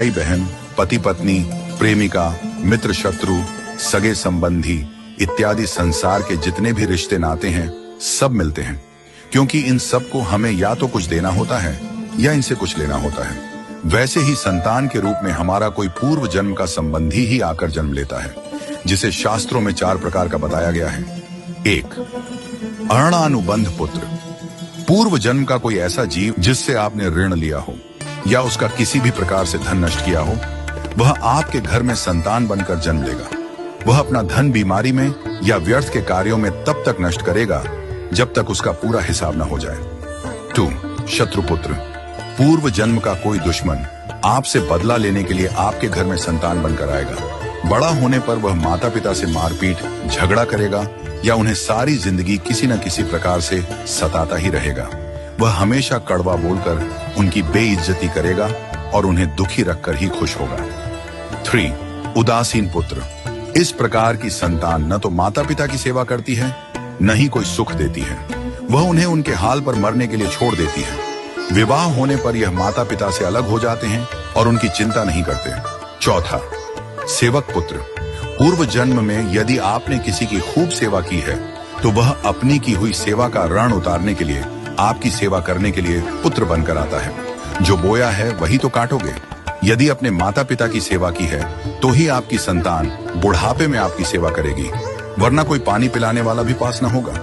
भाई बहन, पति पत्नी, प्रेमिका, मित्र शत्रु, सगे संबंधी इत्यादि संसार के जितने भी रिश्ते नाते हैं सब मिलते हैं, क्योंकि इन सब को हमें या तो कुछ देना होता है या इनसे कुछ लेना होता है। वैसे ही संतान के रूप में हमारा कोई पूर्व जन्म का संबंधी ही आकर जन्म लेता है, जिसे शास्त्रों में 4 प्रकार का बताया गया है। 1. अरणानुबंध पुत्र। पूर्व जन्म का कोई ऐसा जीव जिससे आपने ऋण लिया हो या उसका किसी भी प्रकार से धन नष्ट किया हो, वह आपके घर में संतान बनकर जन्म लेगा। वह अपना धन बीमारी में या व्यर्थ के कार्यों में तब तक नष्ट करेगा जब तक उसका पूरा हिसाब न हो जाए। 2. शत्रुपुत्र। पूर्व जन्म का कोई दुश्मन आपसे बदला लेने के लिए आपके घर में संतान बनकर आएगा। बड़ा होने पर वह माता पिता से मारपीट, झगड़ा करेगा या उन्हें सारी जिंदगी किसी न किसी प्रकार से सताता ही रहेगा। वह हमेशा कड़वा बोलकर उनकी बेइज्जती करेगा और उन्हें दुखी रखकर ही खुश होगा। 3. उदासीन पुत्र। इस प्रकार की संतान न तो माता पिता की सेवा करती है, न ही कोई सुख देती है। वह उन्हें उनके हाल पर मरने के लिए छोड़ देती है। विवाह होने पर यह माता पिता से अलग हो जाते हैं और उनकी चिंता नहीं करते। 4. सेवक पुत्र। पूर्व जन्म में यदि आपने किसी की खूब सेवा की है तो वह अपनी की हुई सेवा का ऋण उतारने के लिए आपकी सेवा करने के लिए पुत्र बनकर आता है। जो बोया है वही तो काटोगे। यदि अपने माता पिता की सेवा की है तो ही आपकी संतान बुढ़ापे में आपकी सेवा करेगी, वरना कोई पानी पिलाने वाला भी पास न होगा।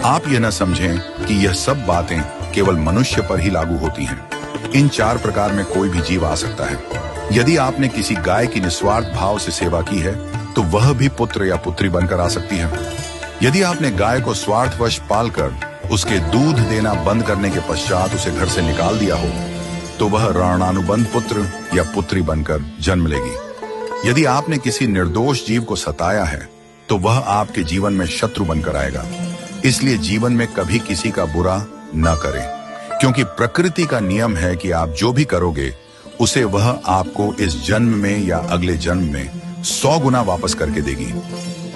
आप यह न समझें कि यह सब बातें केवल मनुष्य पर ही लागू होती हैं। इन 4 प्रकार में कोई भी जीव आ सकता है। यदि आपने किसी गाय की निस्वार्थ भाव से सेवा की है तो वह भी पुत्र या पुत्री बनकर आ सकती है। यदि आपने गाय को स्वार्थवश पालकर उसके दूध देना बंद करने के पश्चात उसे घर से निकाल दिया हो तो वह ऋणानुबंध पुत्र या पुत्री बनकर जन्म लेगी। यदि आपने किसी निर्दोष जीव को सताया है तो वह आपके जीवन में शत्रु बनकर आएगा। इसलिए जीवन में कभी किसी का बुरा न करें, क्योंकि प्रकृति का नियम है कि आप जो भी करोगे उसे वह आपको इस जन्म में या अगले जन्म में 100 गुना वापस करके देगी।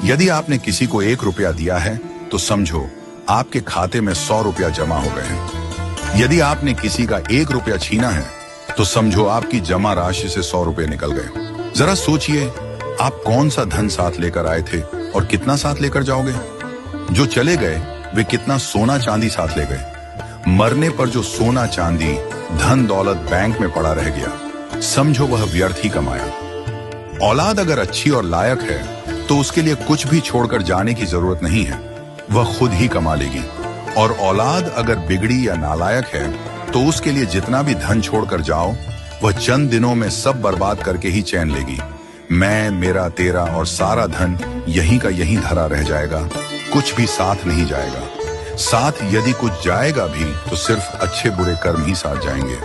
यदि आपने किसी को 1 रुपया दिया है तो समझो आपके खाते में 100 रुपया जमा हो गए हैं। यदि आपने किसी का 1 रुपया छीना है तो समझो आपकी जमा राशि से 100 रुपये निकल गए। जरा सोचिए, आप कौन सा धन साथ लेकर आए थे और कितना साथ लेकर जाओगे। जो चले गए वे कितना सोना चांदी साथ ले गए। मरने पर जो सोना चांदी धन दौलत बैंक में पड़ा रह गया, समझो वह व्यर्थ ही कमाया। औलाद अगर अच्छी और लायक है तो उसके लिए कुछ भी छोड़कर जाने की जरूरत नहीं है, वह खुद ही कमा लेगी। और औलाद अगर बिगड़ी या नालायक है तो उसके लिए जितना भी धन छोड़कर जाओ वह चंद दिनों में सब बर्बाद करके ही चैन लेगी। मैं, मेरा, तेरा और सारा धन यहीं का यहीं धरा रह जाएगा, कुछ भी साथ नहीं जाएगा। साथ यदि कुछ जाएगा भी तो सिर्फ अच्छे बुरे कर्म ही साथ जाएंगे।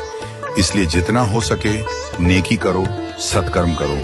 इसलिए जितना हो सके नेकी करो, सत्कर्म करो।